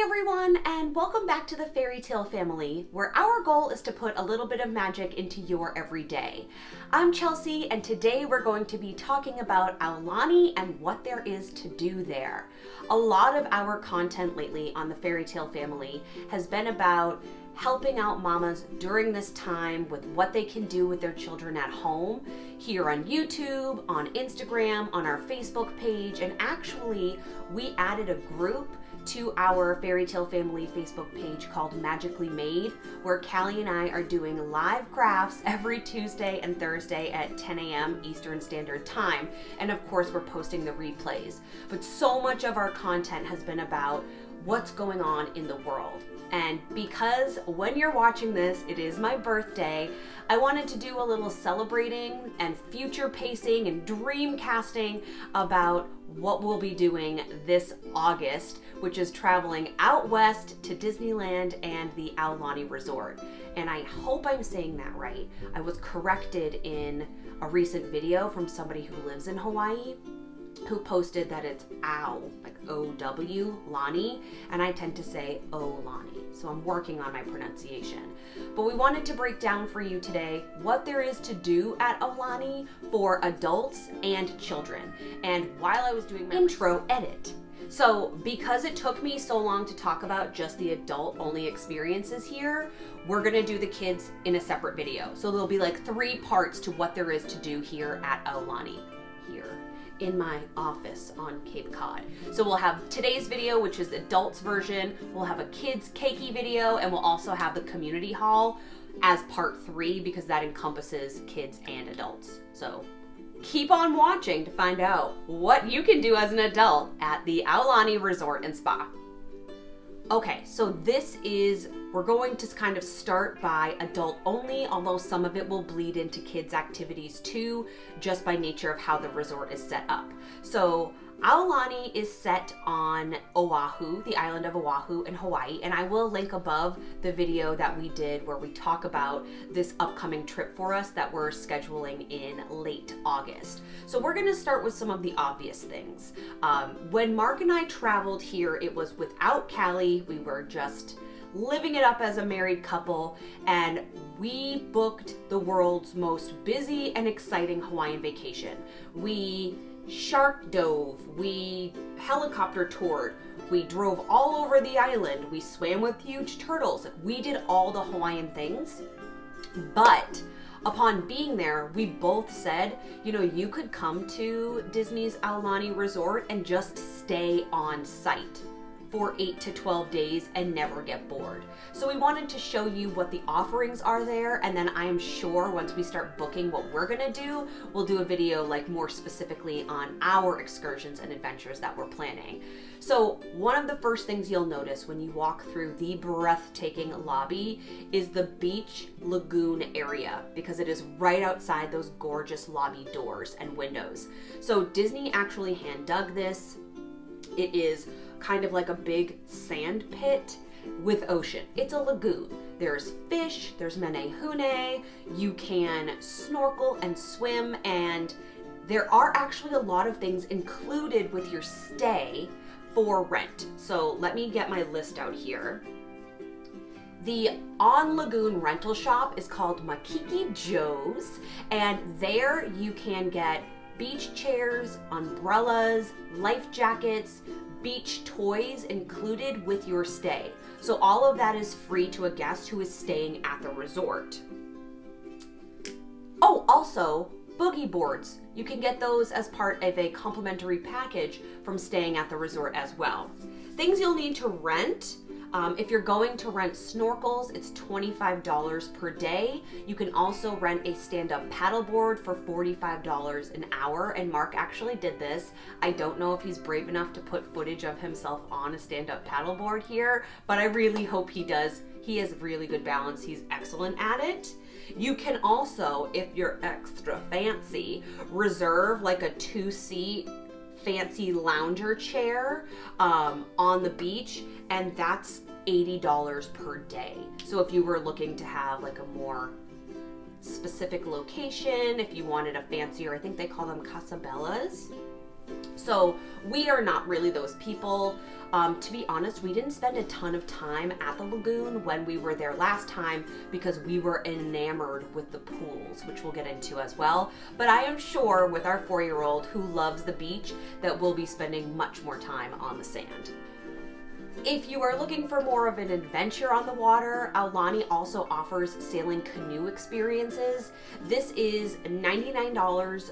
everyone, and welcome back to the Fairy Tale Family, where our goal is to put a little bit of magic into your everyday. I'm Chelsea, and today we're going to be talking about Aulani and what there is to do there. A lot of our content lately on the Fairy Tale Family has been about helping out mamas during this time with what they can do with their children at home, here on YouTube, on Instagram, on our Facebook page, and actually we added a group to our Fairy Tale Family Facebook page called Magically Made, where Callie and I are doing live crafts every Tuesday and Thursday at 10 a.m. Eastern Standard Time. And of course, we're posting the replays. But so much of our content has been about what's going on in the world. And because when you're watching this, it is my birthday, I wanted to do a little celebrating and future pacing and dream casting about what we'll be doing this August, which is traveling out west to Disneyland and the Aulani Resort. And I hope I'm saying that right. I was corrected in a recent video from somebody who lives in Hawaii, who posted that it's Ow, like O-W, Lani, and I tend to say Oulani, so I'm working on my pronunciation. But we wanted to break down for you today what there is to do at Aulani for adults and children. And while I was doing my intro edit, so because it took me so long to talk about just the adult-only experiences here, we're gonna do the kids in a separate video. So there'll be like 3 parts to what there is to do here at Aulani, here in my office on Cape Cod. So we'll have today's video, which is the adults version, we'll have a kids cakey video, and we'll also have the community hall as part 3 because that encompasses kids and adults. So keep on watching to find out what you can do as an adult at the Aulani Resort and Spa. Okay, so we're going to kind of start by adult only, although some of it will bleed into kids activities too, just by nature of how the resort is set up. So Aulani is set on Oahu, the island of Oahu in Hawaii, and I will link above the video that we did where we talk about this upcoming trip for us that we're scheduling in late August. So we're gonna start with some of the obvious things. When Mark and I traveled here, it was without Callie. We were just living it up as a married couple, and we booked the world's most busy and exciting Hawaiian vacation. We shark dove, we helicopter toured, we drove all over the island, we swam with huge turtles. We did all the Hawaiian things, but upon being there, we both said, you know, you could come to Disney's Aulani Resort and just stay on site for 8 to 12 days and never get bored. So we wanted to show you what the offerings are there, and then I am sure once we start booking what we're gonna do, we'll do a video like more specifically on our excursions and adventures that we're planning. So one of the first things you'll notice when you walk through the breathtaking lobby is the beach lagoon area, because it is right outside those gorgeous lobby doors and windows. So Disney actually hand dug this. It is kind of like a big sand pit with ocean. It's a lagoon. There's fish, there's menehune, you can snorkel and swim, and there are actually a lot of things included with your stay for rent. So let me get my list out here. The on-lagoon rental shop is called Makiki Joe's, and there you can get beach chairs, umbrellas, life jackets, beach toys included with your stay. So all of that is free to a guest who is staying at the resort. Oh, also boogie boards. You can get those as part of a complimentary package from staying at the resort as well. Things you'll need to rent. If you're going to rent snorkels, it's $25 per day. You can also rent a stand-up paddleboard for $45 an hour, and Mark actually did this. I don't know if he's brave enough to put footage of himself on a stand-up paddleboard here, but I really hope he does. He has really good balance. He's excellent at it. You can also, if you're extra fancy, reserve like a 2-seat fancy lounger chair on the beach, and that's $80 per day. So if you were looking to have like a more specific location, if you wanted a fancier, I think they call them casabellas, So we are not really those people. To be honest, we didn't spend a ton of time at the lagoon when we were there last time because we were enamored with the pools, which we'll get into as well. But I am sure with our 4-year-old who loves the beach that we'll be spending much more time on the sand. If you are looking for more of an adventure on the water, Aulani also offers sailing canoe experiences. This is $99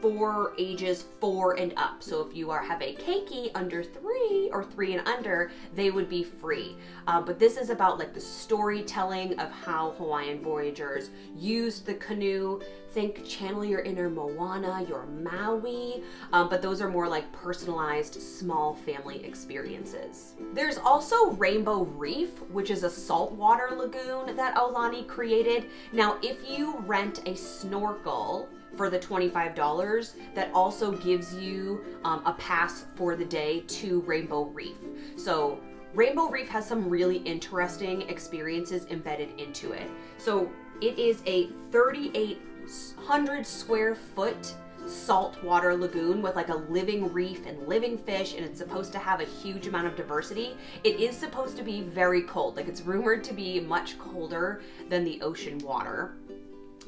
for ages 4 and up. So if you have a keiki under 3 or 3 and under, they would be free. But this is about like the storytelling of how Hawaiian voyagers used the canoe. Think channel your inner Moana, your Maui, but those are more like personalized small family experiences. There's also Rainbow Reef, which is a saltwater lagoon that Aulani created. Now, if you rent a snorkel for the $25, that also gives you a pass for the day to Rainbow Reef. So Rainbow Reef has some really interesting experiences embedded into it. So it is a 3,800 square foot saltwater lagoon with like a living reef and living fish, and it's supposed to have a huge amount of diversity. It is supposed to be very cold. Like, it's rumored to be much colder than the ocean water.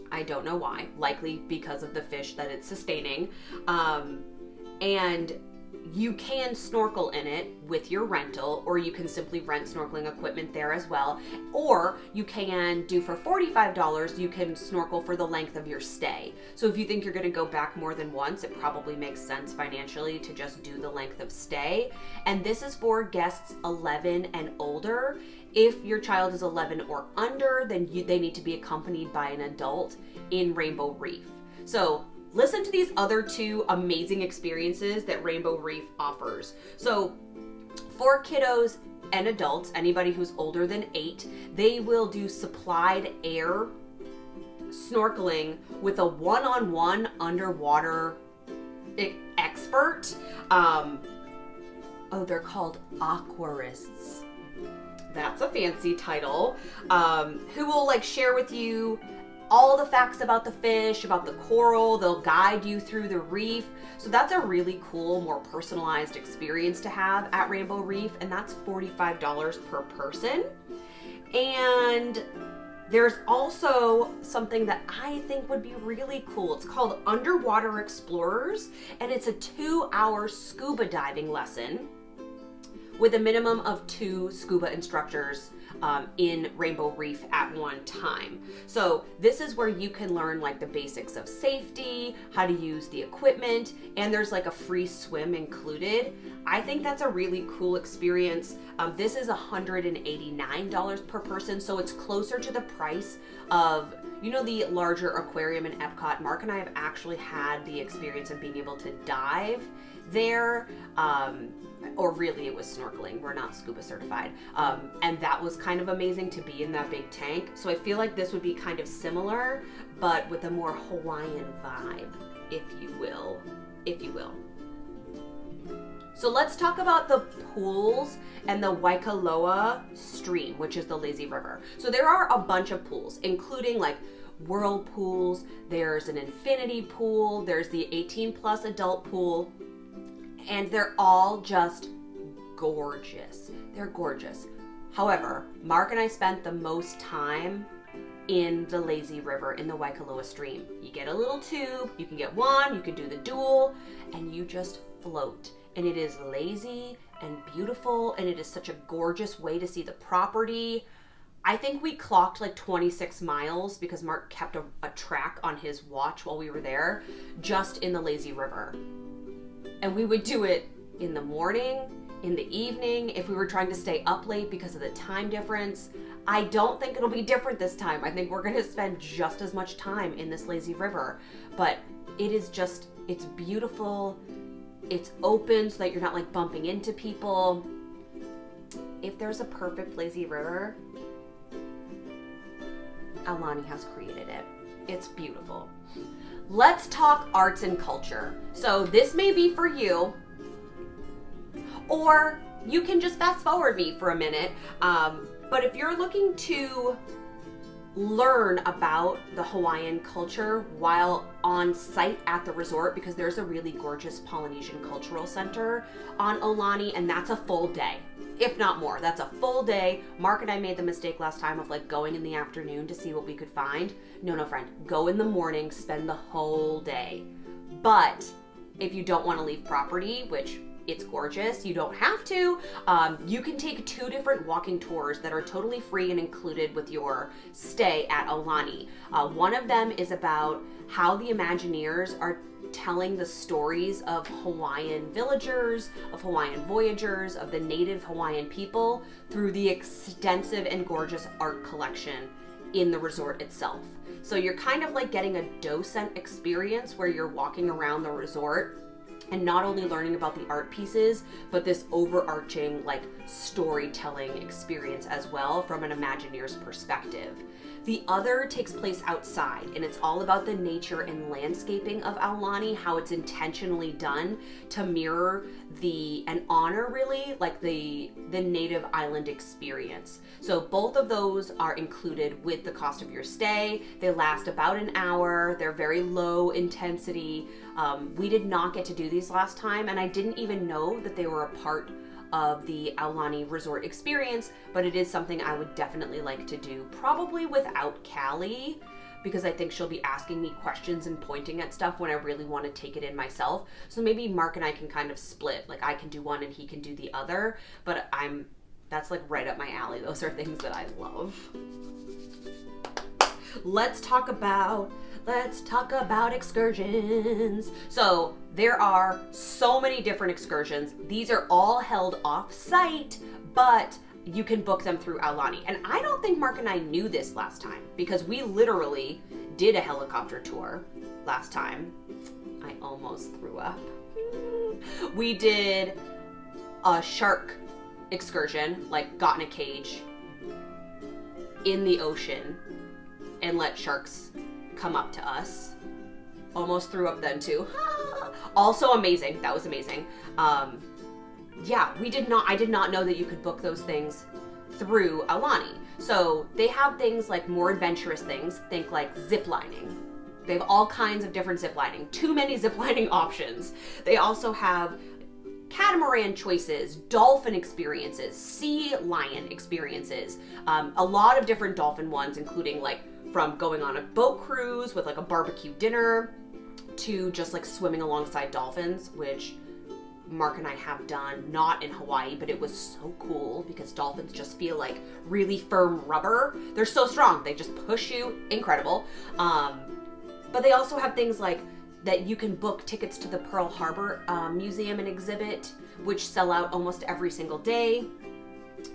I don't know why, likely because of the fish that it's sustaining. And you can snorkel in it with your rental, or you can simply rent snorkeling equipment there as well. Or you can do for $45, you can snorkel for the length of your stay. So if you think you're gonna go back more than once, it probably makes sense financially to just do the length of stay. And this is for guests 11 and older. If your child is 11 or under, then they need to be accompanied by an adult in Rainbow Reef. So listen to these other 2 amazing experiences that Rainbow Reef offers. So for kiddos and adults, anybody who's older than 8, they will do supplied air snorkeling with a one-on-one underwater expert. They're called aquarists. That's a fancy title. Who will like share with you all the facts about the fish, about the coral. They'll guide you through the reef. So that's a really cool, more personalized experience to have at Rainbow Reef, and that's $45 per person. And there's also something that I think would be really cool. It's called Underwater Explorers, and it's a 2-hour scuba diving lesson with a minimum of 2 scuba instructors in Rainbow Reef at one time. So this is where you can learn like the basics of safety, how to use the equipment, and there's like a free swim included. I think that's a really cool experience. This is $189 per person, so it's closer to the price of, you know, the larger aquarium in Epcot. Mark and I have actually had the experience of being able to dive there. Or really it was snorkeling, we're not scuba certified. And that was kind of amazing to be in that big tank. So I feel like this would be kind of similar, but with a more Hawaiian vibe, if you will. So let's talk about the pools and the Waikoloa stream, which is the lazy river. So there are a bunch of pools, including like whirlpools, there's an infinity pool, there's the 18+ adult pool, and they're all just gorgeous. They're gorgeous. However, Mark and I spent the most time in the lazy river in the Waikoloa stream. You get a little tube, you can get one, you can do the dual, and you just float. And it is lazy and beautiful, and it is such a gorgeous way to see the property. I think we clocked like 26 miles because Mark kept a track on his watch while we were there, just in the lazy river. And we would do it in the morning, in the evening, if we were trying to stay up late because of the time difference. I don't think it'll be different this time. I think we're gonna spend just as much time in this lazy river, but it is just, it's beautiful. It's open so that you're not like bumping into people. If there's a perfect lazy river, Aulani has created it. It's beautiful. Let's talk arts and culture. So this may be for you, or you can just fast forward me for a minute. But if you're looking to learn about the Hawaiian culture while on site at the resort, because there's a really gorgeous Polynesian cultural center on Aulani, and that's a full day, if not more. That's a full day. Mark and I made the mistake last time of like going in the afternoon to see what we could find. No, friend, go in the morning, spend the whole day. But if you don't want to leave property, which it's gorgeous, you don't have to, you can take 2 different walking tours that are totally free and included with your stay at Aulani. One of them is about how the Imagineers are telling the stories of Hawaiian villagers, of Hawaiian voyagers, of the native Hawaiian people through the extensive and gorgeous art collection in the resort itself. So you're kind of like getting a docent experience where you're walking around the resort and not only learning about the art pieces, but this overarching like storytelling experience as well from an Imagineer's perspective. The other takes place outside, and it's all about the nature and landscaping of Aulani, how it's intentionally done to mirror and honor really like the native island experience. So both of those are included with the cost of your stay. They last about an hour. They're very low intensity. We did not get to do these last time, and I didn't even know that they were a part of the Aulani resort experience, but it is something I would definitely like to do, probably without Callie, because I think she'll be asking me questions and pointing at stuff when I really want to take it in myself. So maybe Mark and I can kind of split, like I can do one and he can do the other, but that's like right up my alley. Those are things that I love. Let's talk about excursions. So there are so many different excursions. These are all held off-site, but you can book them through Aulani. And I don't think Mark and I knew this last time, because we literally did a helicopter tour last time. I almost threw up. We did a shark excursion, like got in a cage in the ocean and let sharks come up to us. Almost threw up then too. Also amazing. That was amazing. Yeah, I did not know that you could book those things through Aulani. So they have things like more adventurous things. Think like zip lining. They have all kinds of different zip lining. Too many zip lining options. They also have catamaran choices, dolphin experiences, sea lion experiences, a lot of different dolphin ones, including like from going on a boat cruise with like a barbecue dinner to just like swimming alongside dolphins, which Mark and I have done, not in Hawaii, but it was so cool because dolphins just feel like really firm rubber. They're so strong. They just push you. Incredible. But they also have things like that you can book tickets to the Pearl Harbor Museum and exhibit, which sell out almost every single day.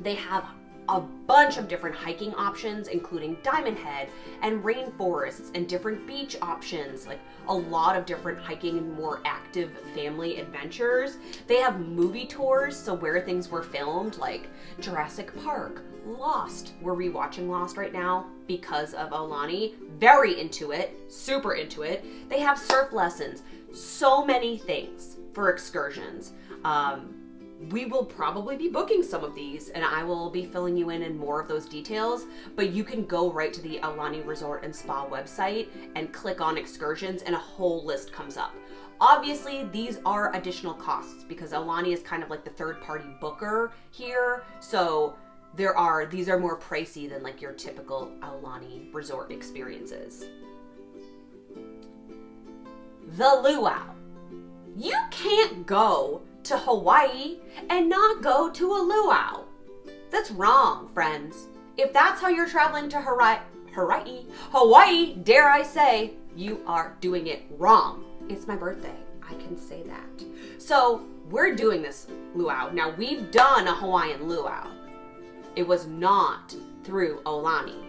They have a bunch of different hiking options, including Diamond Head and rainforests and different beach options, like a lot of different hiking and more active family adventures. They have movie tours, so where things were filmed, like Jurassic Park, Lost. We're rewatching Lost right now because of Aulani. Very into it, super into it. They have surf lessons, so many things for excursions. We will probably be booking some of these, and I will be filling you in more of those details, but you can go right to the Aulani Resort and Spa website and click on excursions and a whole list comes up. Obviously, these are additional costs because Aulani is kind of like the third-party booker here, so these are more pricey than like your typical Aulani resort experiences. The luau. You can't go to Hawaii and not go to a luau. That's wrong, friends. If that's how you're traveling to Hawaii, dare I say, you are doing it wrong. It's my birthday. I can say that. So we're doing this luau. Now, we've done a Hawaiian luau. It was not through Aulani.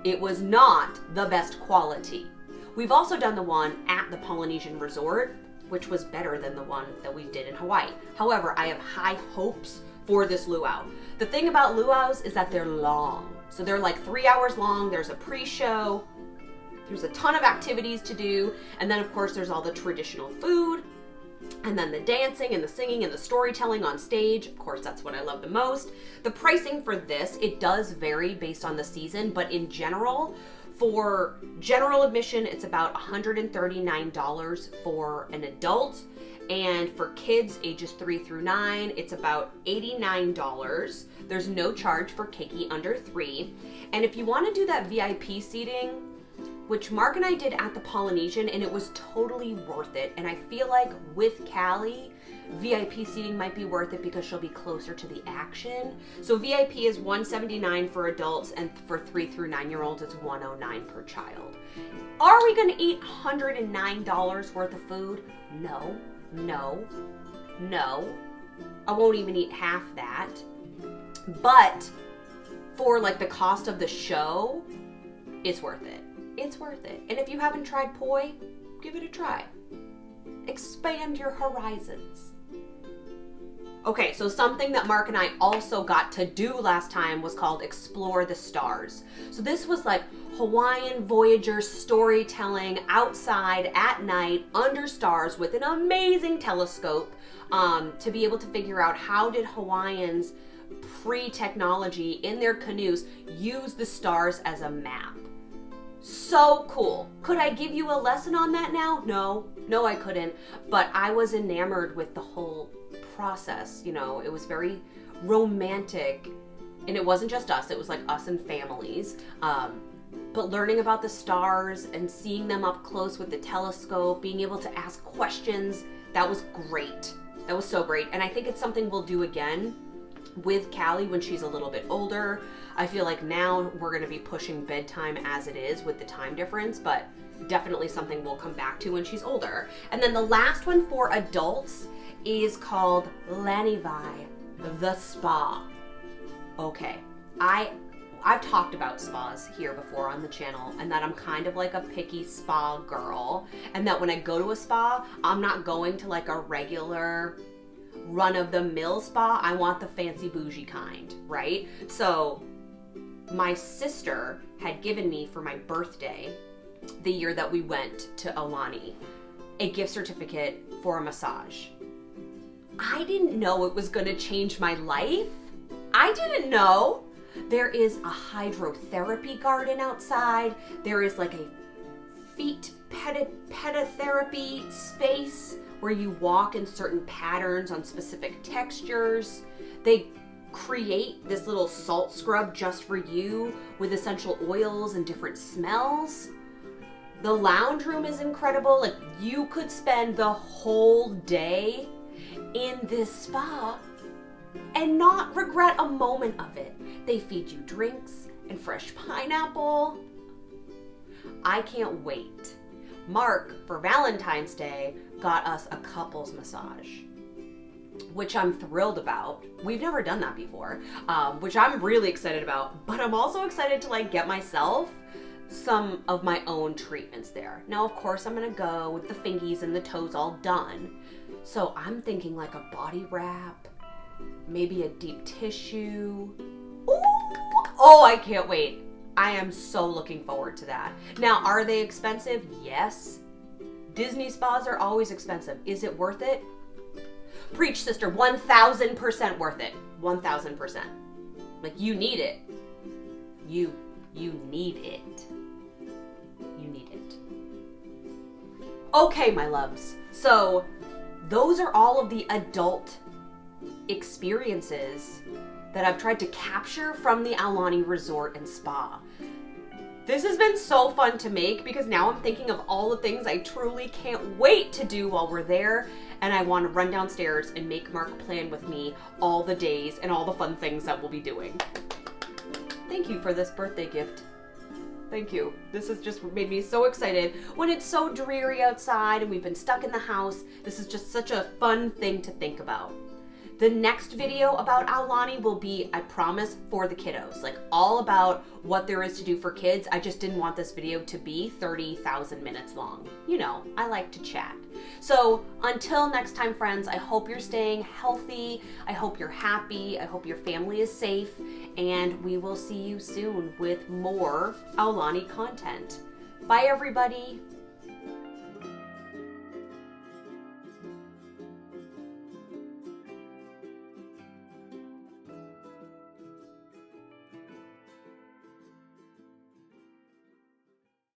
It was not the best quality. We've also done the one at the Polynesian Resort, which was better than the one that we did in Hawaii. However, I have high hopes for this luau. The thing about luau's is that they're long. So they're like 3 hours long. There's a pre-show. There's a ton of activities to do. And then of course there's all the traditional food. And then the dancing and the singing and the storytelling on stage, of course, that's what I love the most. The pricing for this, it does vary based on the season, but in general, for general admission, it's about $139 for an adult. And for kids ages 3 through 9, it's about $89. There's no charge for Keiki under 3. And if you want to do that VIP seating, which Mark and I did at the Polynesian, and it was totally worth it. And I feel like with Callie, VIP seating might be worth it because she'll be closer to the action. So VIP is $179 for adults, and for 3 through 9-year-olds, it's $109 per child. Are we going to eat $109 worth of food? No, no, no. I won't even eat half that. But for like the cost of the show, it's worth it. It's worth it. And if you haven't tried poi, give it a try. Expand your horizons. Okay, so something that Mark and I also got to do last time was called Explore the Stars. So this was like Hawaiian Voyager storytelling outside at night under stars with an amazing telescope to be able to figure out how did Hawaiians pre-technology in their canoes use the stars as a map. So cool. Could I give you a lesson on that now? No, I couldn't. But I was enamored with the whole process. You know, it was very romantic, and it wasn't just us. It was like us and families. But learning about the stars and seeing them up close with the telescope, being able to ask questions, that was great. That was so great. And I think it's something we'll do again with Callie when she's a little bit older. I feel like now we're going to be pushing bedtime as it is with the time difference, but definitely something we'll come back to when she's older. And then the last one for adults is called Lanivai, the spa. Okay, I've talked about spas here before on the channel, and that I'm kind of like a picky spa girl, and that when I go to a spa, I'm not going to like a regular run-of-the-mill spa. I want the fancy bougie kind, right? So my sister had given me for my birthday, the year that we went to Aulani, a gift certificate for a massage. I didn't know it was going to change my life. I didn't know. There is a hydrotherapy garden outside. There is like a feet peditherapy space where you walk in certain patterns on specific textures. They create this little salt scrub just for you with essential oils and different smells. The lounge room is incredible. Like, you could spend the whole day in this spa and not regret a moment of it. They feed you drinks and fresh pineapple. I can't wait. Mark, for Valentine's Day, got us a couples massage, which I'm thrilled about. We've never done that before, which I'm really excited about, but I'm also excited to like get myself some of my own treatments there. Now, of course, I'm gonna go with the fingies and the toes all done. So I'm thinking like a body wrap, maybe a deep tissue. Ooh! Oh, I can't wait. I am so looking forward to that. Now, are they expensive? Yes. Disney spas are always expensive. Is it worth it? Preach, sister. 1,000% worth it. 1,000%. Like, you need it. You need it. You need it. Okay, my loves. So those are all of the adult experiences that I've tried to capture from the Aulani Resort and Spa. This has been so fun to make because now I'm thinking of all the things I truly can't wait to do while we're there, and I want to run downstairs and make Mark plan with me all the days and all the fun things that we'll be doing. Thank you for this birthday gift. Thank you. This has just made me so excited. When it's so dreary outside and we've been stuck in the house, this is just such a fun thing to think about. The next video about Aulani will be, I promise, for the kiddos, like all about what there is to do for kids. I just didn't want this video to be 30,000 minutes long. You know, I like to chat. So until next time, friends, I hope you're staying healthy. I hope you're happy. I hope your family is safe, and we will see you soon with more Aulani content. Bye, everybody.